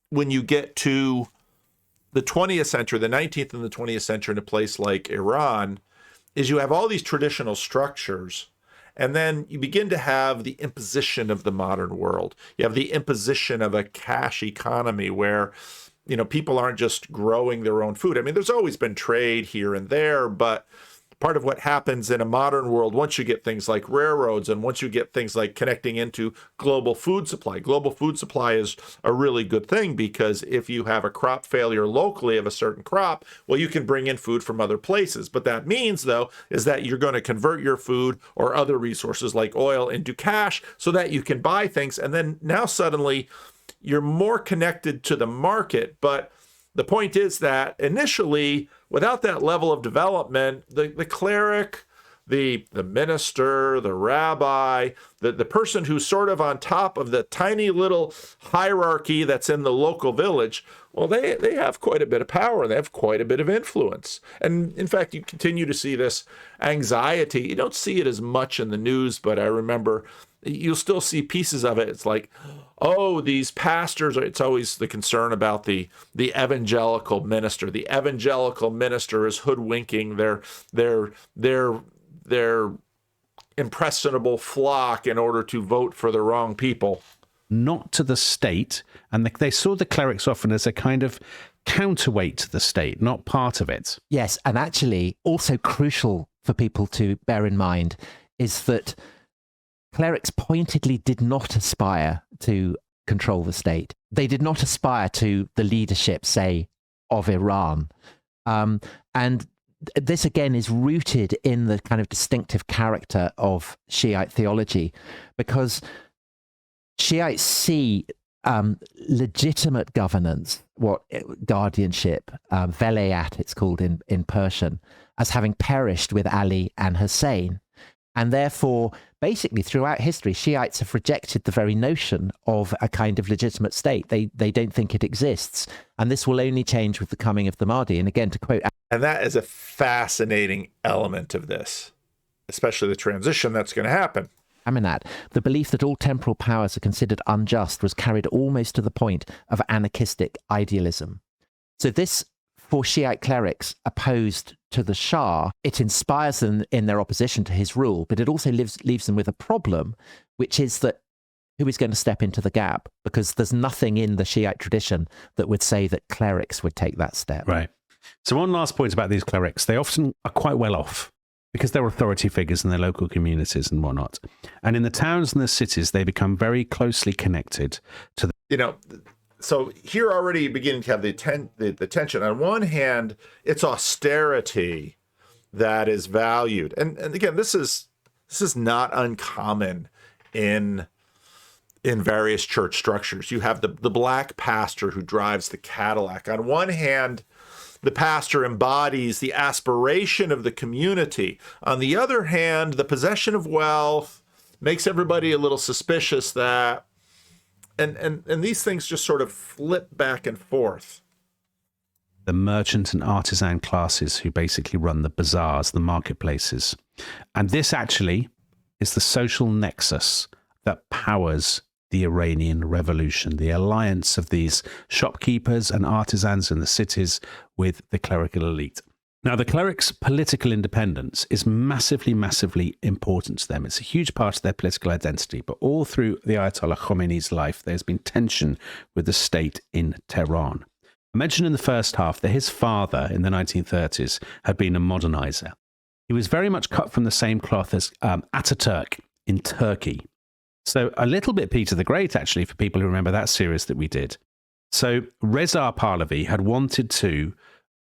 when you get to the 20th century, the 19th and the 20th century in a place like Iran, is you have all these traditional structures, and then you begin to have the imposition of the modern world. You have the imposition of a cash economy where, you know, people aren't just growing their own food. I mean, there's always been trade here and there, but part of what happens in a modern world, once you get things like railroads and once you get things like connecting into global food supply is a really good thing, because if you have a crop failure locally of a certain crop, well, you can bring in food from other places. But that means, though, is that you're going to convert your food or other resources like oil into cash so that you can buy things. And then now suddenly you're more connected to the market. But the point is that initially, without that level of development, the cleric, the minister, the rabbi, the person who's sort of on top of the tiny little hierarchy that's in the local village, well, they have quite a bit of power. They have quite a bit of influence. And in fact, you continue to see this anxiety. You don't see it as much in the news, but I remember you'll still see pieces of it. It's like, oh, these pastors, it's always the concern about the evangelical minister. The evangelical minister is hoodwinking their impressionable flock in order to vote for the wrong people. Not to the state, and they saw the clerics often as a kind of counterweight to the state, not part of it. Yes, and actually also crucial for people to bear in mind is that clerics pointedly did not aspire to control the state. They did not aspire to the leadership, say, of Iran. And this, again, is rooted in the kind of distinctive character of Shiite theology, because Shiites see legitimate governance, guardianship, velayat, it's called in Persian, as having perished with Ali and Hussein. And therefore, basically, throughout history, Shiites have rejected the very notion of a kind of legitimate state. They don't think it exists. And this will only change with the coming of the Mahdi. And again, to quote... And that is a fascinating element of this, especially the transition that's going to happen. Aminat, the belief that all temporal powers are considered unjust was carried almost to the point of anarchistic idealism. So this, for Shiite clerics opposed to the Shah, it inspires them in their opposition to his rule, but it also leaves them with a problem, which is that who is going to step into the gap? Because there's nothing in the Shiite tradition that would say that clerics would take that step. Right. So one last point about these clerics. They often are quite well off because they're authority figures in their local communities and whatnot. And in the towns and the cities, they become very closely connected to the... So here already you begin to have the tension. On one hand, it's austerity that is valued. And again, this is not uncommon in various church structures. You have the black pastor who drives the Cadillac. On one hand, the pastor embodies the aspiration of the community. On the other hand, the possession of wealth makes everybody a little suspicious that, and these things just sort of flip back and forth. The merchant and artisan classes who basically run the bazaars, the marketplaces. And this actually is the social nexus that powers the Iranian Revolution, the alliance of these shopkeepers and artisans in the cities with the clerical elite. Now, the clerics' political independence is massively, massively important to them. It's a huge part of their political identity. But all through the Ayatollah Khomeini's life, there's been tension with the state in Tehran. I mentioned in the first half that his father in the 1930s had been a modernizer. He was very much cut from the same cloth as Ataturk in Turkey. So a little bit Peter the Great, actually, for people who remember that series that we did. So Reza Pahlavi had wanted to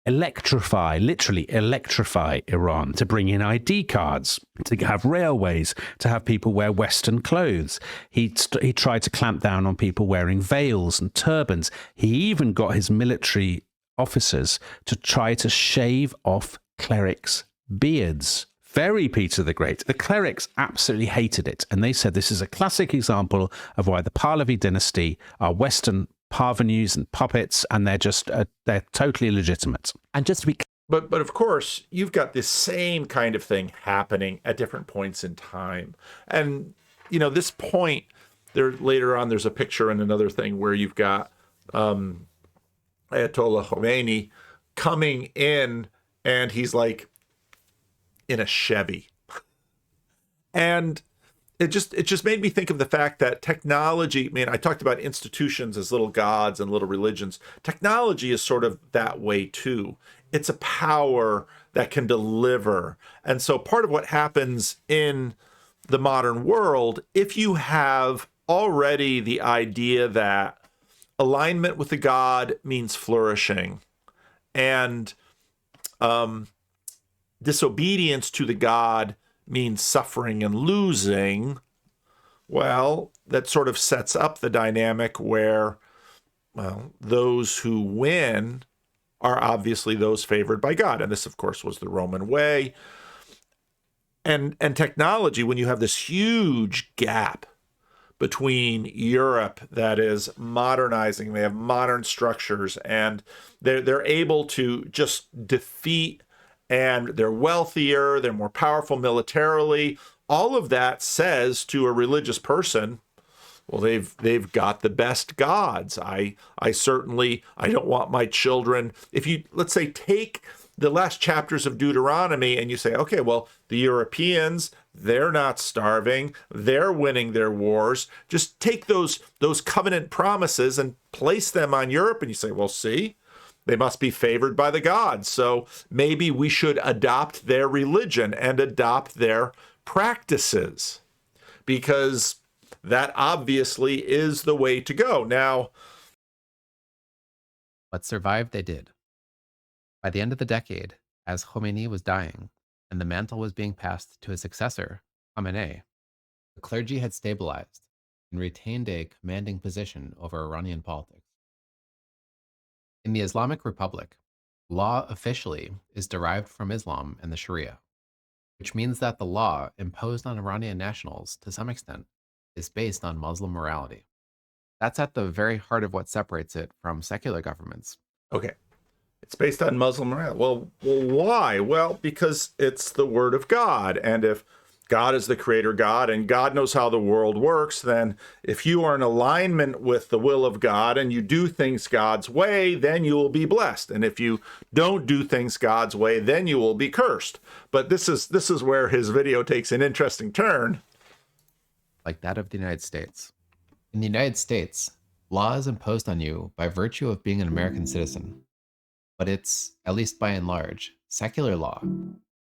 literally electrify Iran, to bring in ID cards, to have railways, to have people wear Western clothes. He tried to clamp down on people wearing veils and turbans. He even got his military officers to try to shave off clerics' beards. Very Peter the Great. The clerics absolutely hated it, and they said this is a classic example of why the Pahlavi dynasty are Western parvenus and puppets, and they're totally illegitimate. And just to be But of course, you've got this same kind of thing happening at different points in time. And, you know, this point, later on, there's a picture and another thing where you've got Ayatollah Khomeini coming in, and he's like in a Chevy. And it just made me think of the fact that technology, I mean, I talked about institutions as little gods and little religions. Technology is sort of that way too. It's a power that can deliver. And so part of what happens in the modern world, if you have already the idea that alignment with the God means flourishing, and disobedience to the God means suffering and losing, well, that sort of sets up the dynamic where, well, those who win are obviously those favored by God. And this, of course, was the Roman way. And technology, when you have this huge gap between Europe that is modernizing, they have modern structures, and they're able to just defeat, and they're wealthier, they're more powerful militarily. All of that says to a religious person, well, they've got the best gods. I don't want my children. If you, let's say, take the last chapters of Deuteronomy and you say, okay, well, the Europeans, they're not starving, they're winning their wars. Just take those covenant promises and place them on Europe, and you say, well, see, they must be favored by the gods. So maybe we should adopt their religion and adopt their practices, because that obviously is the way to go. Now, But survive they did. By the end of the decade, as Khomeini was dying and the mantle was being passed to his successor, Khamenei, the clergy had stabilized and retained a commanding position over Iranian politics. In the Islamic Republic, law officially is derived from Islam and the Sharia, which means that the law imposed on Iranian nationals, to some extent, is based on Muslim morality. That's at the very heart of what separates it from secular governments. okay, it's based on Muslim morality. Well, why? Well, because it's the word of God. And if God is the creator God and God knows how the world works, then if you are in alignment with the will of God and you do things God's way, then you will be blessed. And if you don't do things God's way, then you will be cursed. But this is where his video takes an interesting turn. Like that of the United States. In the United States, law is imposed on you by virtue of being an American citizen. But it's, at least by and large, secular law,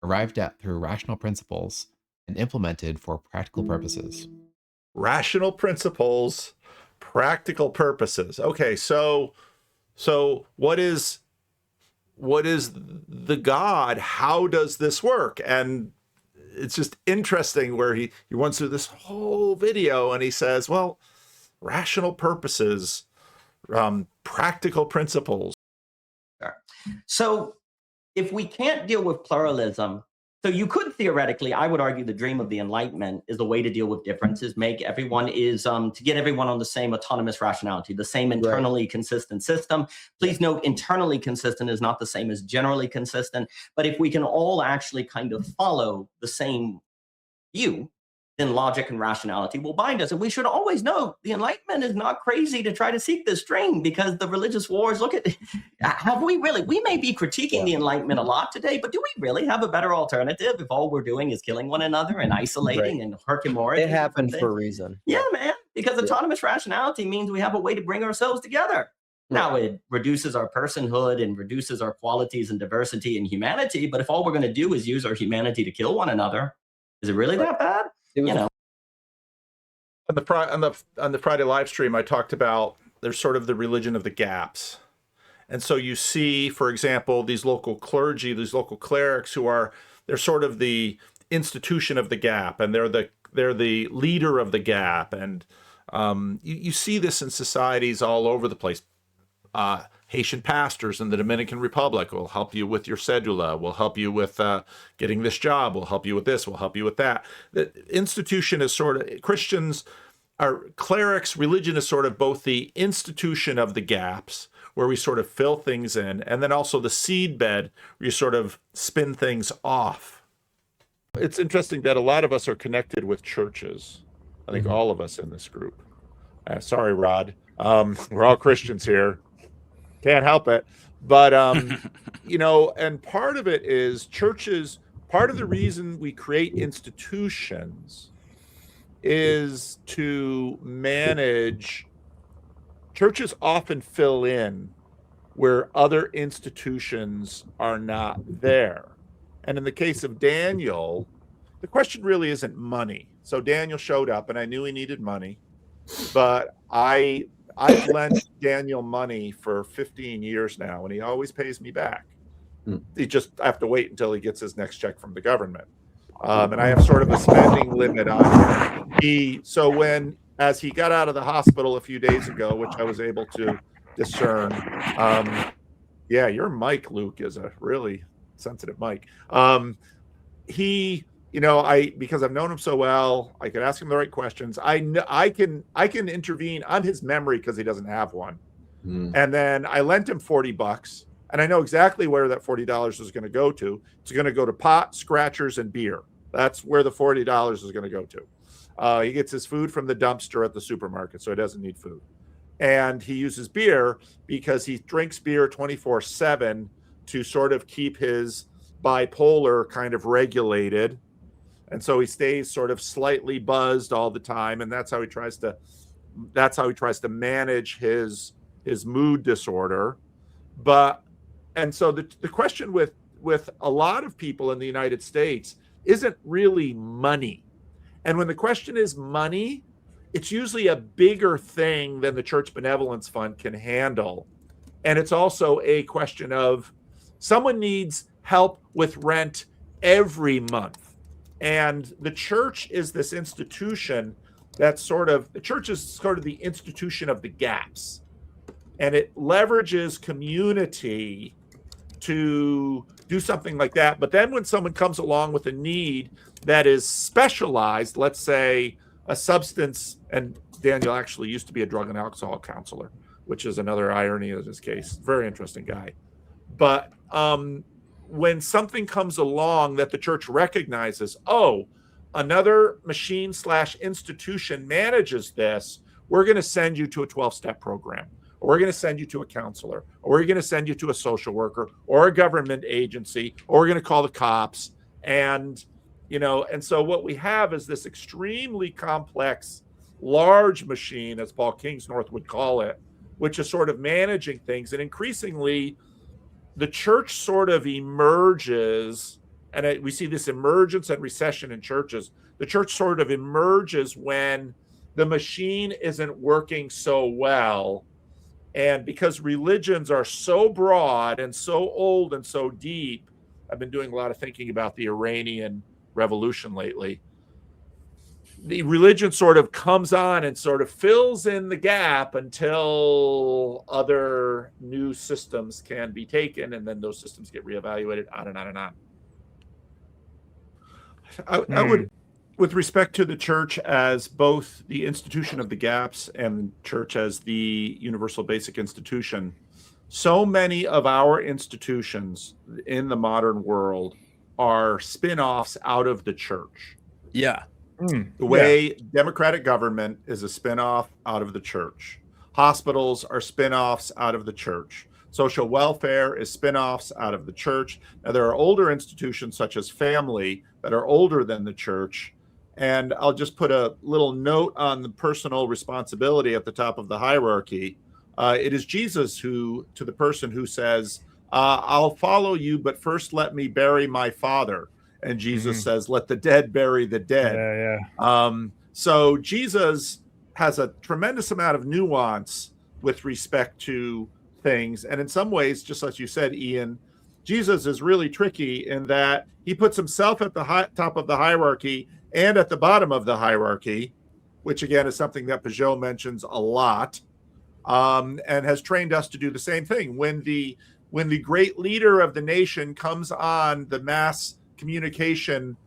arrived at through rational principles and implemented for practical purposes. Rational principles, practical purposes. Okay, so what is the God? How does this work? And it's just interesting where he runs through this whole video and he says, well, rational purposes, practical principles. So if we can't deal with pluralism, so you could theoretically, I would argue the dream of the Enlightenment is the way to deal with differences, make everyone to get everyone on the same autonomous rationality, the same internally consistent system. Please note, internally consistent is not the same as generally consistent. But if we can all actually kind of follow the same view, then logic and rationality will bind us. And we should always know the Enlightenment is not crazy to try to seek this dream, because the religious wars, look at, have we really, we may be critiquing the Enlightenment a lot today, but do we really have a better alternative if all we're doing is killing one another and isolating and herkimerity? It happened for a reason. Yeah, man, because autonomous rationality means we have a way to bring ourselves together. Now, it reduces our personhood and reduces our qualities and diversity and humanity, but if all we're going to do is use our humanity to kill one another, is it really that bad? on the Friday live stream, I talked about there's sort of the religion of the gaps. And so you see, for example, these local clergy, these local clerics they're sort of the institution of the gap, and they're the leader of the gap. And you see this in societies all over the place. Haitian pastors in the Dominican Republic will help you with your cedula, will help you with getting this job, will help you with this, will help you with that. The institution is sort of, clerics, religion is sort of both the institution of the gaps, where we sort of fill things in, and then also the seed bed, where you sort of spin things off. It's interesting that a lot of us are connected with churches. I think all of us in this group. Sorry, Rod. We're all Christians here. Can't help it. But, and part of it is churches, part of the reason we create institutions is to manage. Churches often fill in where other institutions are not there. And in the case of Daniel, the question really isn't money. So Daniel showed up and I knew he needed money, but I've lent Daniel money for 15 years now, and he always pays me back. He just I have to wait until he gets his next check from the government. And I have sort of a spending limit on him. As he got out of the hospital a few days ago, which I was able to discern, your mic, Luke, is a really sensitive mic. Because I've known him so well, I could ask him the right questions. I can intervene on his memory because he doesn't have one. And then I lent him $40, and I know exactly where that $40 is going to go to. It's going to go to pot, scratchers, and beer. That's where the $40 is going to go to. He gets his food from the dumpster at the supermarket, so he doesn't need food. And he uses beer because he drinks beer 24/7 to sort of keep his bipolar kind of regulated. And so he stays sort of slightly buzzed all the time, and that's how he tries to manage his mood disorder. And so the question with a lot of people in the United States isn't really money. And when the question is money, it's usually a bigger thing than the Church Benevolence Fund can handle. And it's also a question of someone needs help with rent every month. And the church is this institution the church is sort of the institution of the gaps. And it leverages community to do something like that. But then when someone comes along with a need that is specialized, let's say a substance, and Daniel actually used to be a drug and alcohol counselor, which is another irony of this case. Very interesting guy. But when something comes along that the church recognizes, another machine/institution manages this, we're going to send you to a 12-step program, or we're going to send you to a counselor, or we're going to send you to a social worker or a government agency, or we're going to call the cops. And so what we have is this extremely complex, large machine, as Paul Kingsnorth would call it, which is sort of managing things. And increasingly, the church sort of emerges, and we see this emergence and recession in churches. The church sort of emerges when the machine isn't working so well. And because religions are so broad and so old and so deep, I've been doing a lot of thinking about the Iranian revolution lately. The religion sort of comes on and sort of fills in the gap until other new systems can be taken, and then those systems get reevaluated, on and on and on. I would, with respect to the church as both the institution of the gaps and church as the universal basic institution, so many of our institutions in the modern world are spin-offs out of the church. Yeah. The way democratic government is a spin-off out of the church. Hospitals are spin-offs out of the church. Social welfare is spin-offs out of the church. Now, there are older institutions such as family that are older than the church. And I'll just put a little note on the personal responsibility at the top of the hierarchy. It is Jesus who, to the person who says, I'll follow you, but first let me bury my father. And Jesus says, let the dead bury the dead. So Jesus has a tremendous amount of nuance with respect to things. And in some ways, just as you said, Ian, Jesus is really tricky in that he puts himself at the top of the hierarchy and at the bottom of the hierarchy, which again is something that Peugeot mentions a lot, and has trained us to do the same thing. When the great leader of the nation comes on the mass communication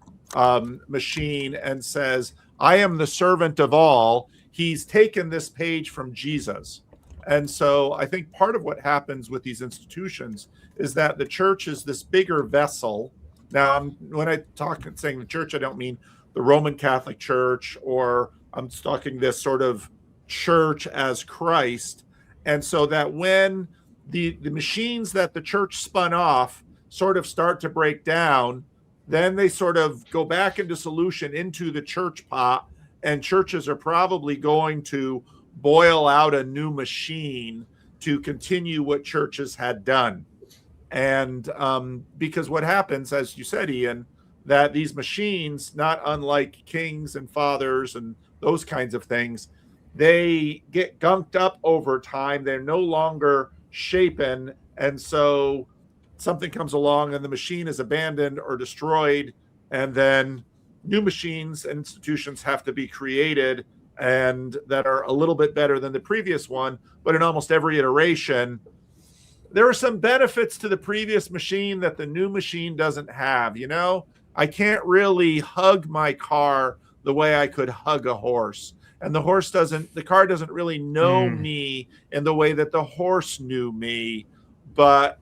machine and says, "I am the servant of all," he's taken this page from Jesus. And so I think part of what happens with these institutions is that the church is this bigger vessel. Now, when I talk and saying the church, I don't mean the Roman Catholic Church, or I'm talking this sort of church as Christ. And so that when the machines that the church spun off sort of start to break down, then they sort of go back into solution into the church pot, and churches are probably going to boil out a new machine to continue what churches had done. And because what happens, as you said, Ian, that these machines, not unlike kings and fathers and those kinds of things, they get gunked up over time. They're no longer shapen. And so something comes along and the machine is abandoned or destroyed. And then new machines and institutions have to be created, and that are a little bit better than the previous one. But in almost every iteration, there are some benefits to the previous machine that the new machine doesn't have. You know, I can't really hug my car the way I could hug a horse. And the car doesn't really know me in the way that the horse knew me. But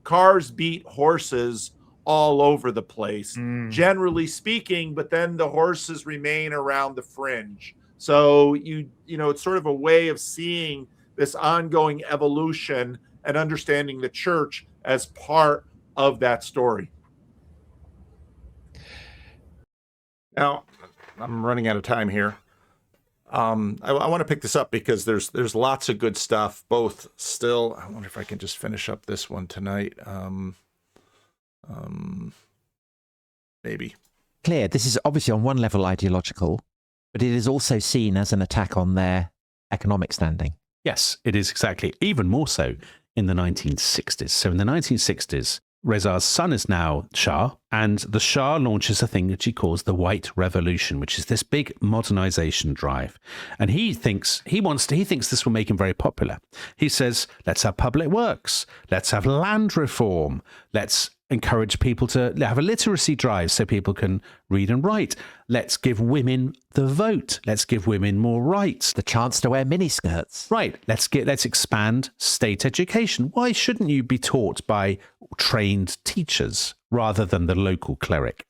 cars beat horses all over the place, generally speaking, but then the horses remain around the fringe. So you know, it's sort of a way of seeing this ongoing evolution and understanding the church as part of that story. Now, I'm running out of time here. I want to pick this up because there's lots of good stuff, both still. I wonder if I can just finish up this one tonight. Maybe. Clear, this is obviously on one level ideological, but it is also seen as an attack on their economic standing. Yes, it is exactly. Even more so in the 1960s. So in the 1960s, Reza's son is now Shah, and the Shah launches a thing that he calls the White Revolution, which is this big modernization drive. And he thinks this will make him very popular. He says, let's have public works, let's have land reform, let's encourage people to have a literacy drive so people can read and write. Let's give women the vote. Let's give women more rights. The chance to wear miniskirts. Right. Let's expand state education. Why shouldn't you be taught by trained teachers rather than the local cleric?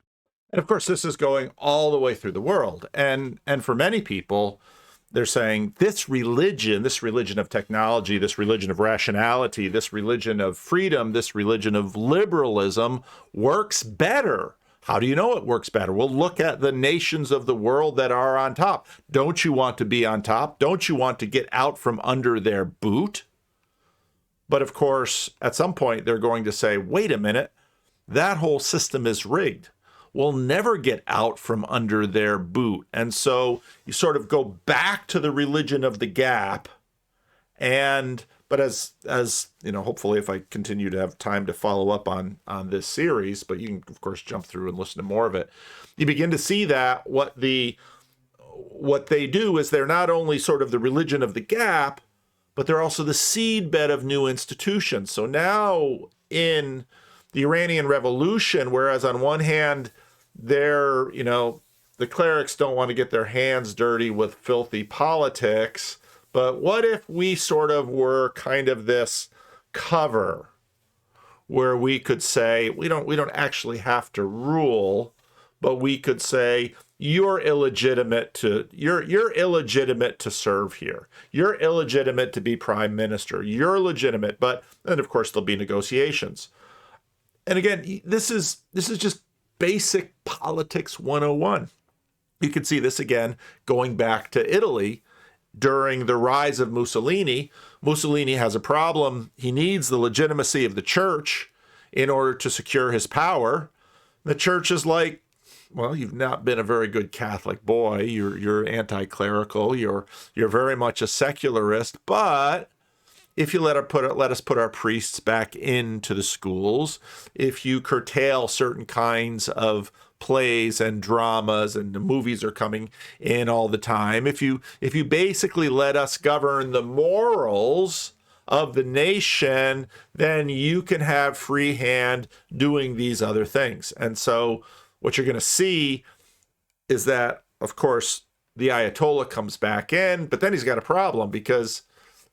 And of course, this is going all the way through the world. And for many people, they're saying this religion of technology, this religion of rationality, this religion of freedom, this religion of liberalism works better. How do you know it works better? Well, look at the nations of the world that are on top. Don't you want to be on top? Don't you want to get out from under their boot? But of course, at some point, they're going to say, wait a minute, that whole system is rigged. We'll never get out from under their boot. And so you sort of go back to the religion of the gap. But as you know, hopefully if I continue to have time to follow up on this series, but you can of course jump through and listen to more of it, you begin to see that what they do is they're not only sort of the religion of the gap, but they're also the seedbed of new institutions. So now in the Iranian Revolution, whereas on one hand, the clerics don't want to get their hands dirty with filthy politics, but what if we sort of were kind of this cover where we could say, we don't actually have to rule, but we could say, you're illegitimate to serve here. You're illegitimate to be prime minister. You're legitimate, but then of course there'll be negotiations. And again, this is just basic politics 101. You can see this again going back to Italy during the rise of Mussolini. Mussolini has a problem. He needs the legitimacy of the church in order to secure his power. The church is like, well, you've not been a very good Catholic boy. You're anti-clerical. You're very much a secularist. But if you let us put our priests back into the schools, if you curtail certain kinds of plays and dramas, and the movies are coming in all the time, if you basically let us govern the morals of the nation, then you can have free hand doing these other things. And so what you're going to see is that, of course, the Ayatollah comes back in, but then he's got a problem, because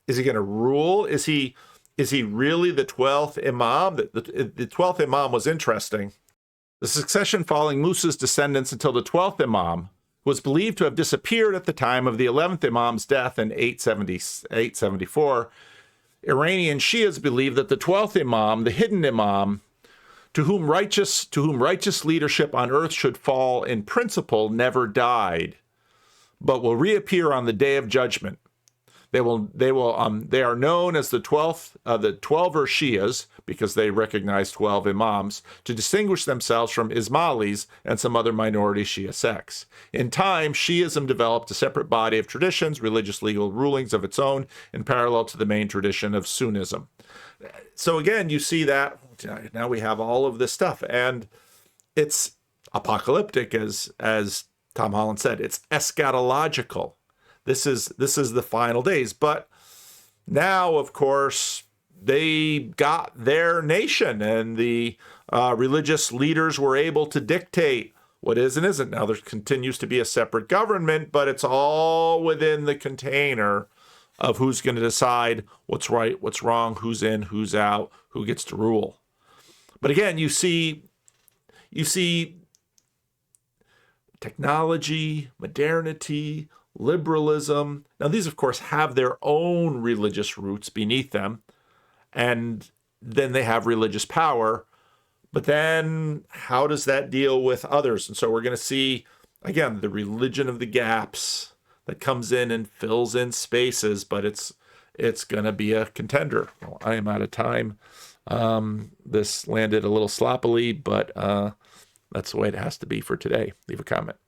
is he going to rule? Is he really the 12th Imam? The 12th Imam was interesting. The succession following Musa's descendants until the 12th Imam was believed to have disappeared at the time of the 11th Imam's death in 874. Iranian Shias believe that the 12th Imam, the hidden Imam, to whom righteous leadership on earth should fall in principle, never died, but will reappear on the day of judgment. They are known as the 12er Shias, because they recognize 12 Imams, to distinguish themselves from Ismailis and some other minority Shia sects. In time, Shiism developed a separate body of traditions, religious legal rulings of its own, in parallel to the main tradition of Sunnism. So again, you see that now we have all of this stuff, and it's apocalyptic, as Tom Holland said. It's eschatological. This is the final days. But now, of course, they got their nation, and the religious leaders were able to dictate what is and isn't. Now, there continues to be a separate government, but it's all within the container of who's going to decide what's right, what's wrong, who's in, who's out, who gets to rule. But again, you see technology, modernity, liberalism. Now, these, of course, have their own religious roots beneath them, and then they have religious power. But then how does that deal with others? And so we're going to see, again, the religion of the gaps that comes in and fills in spaces, but it's going to be a contender. Well, I am out of time. This landed a little sloppily, but that's the way it has to be for today. Leave a comment.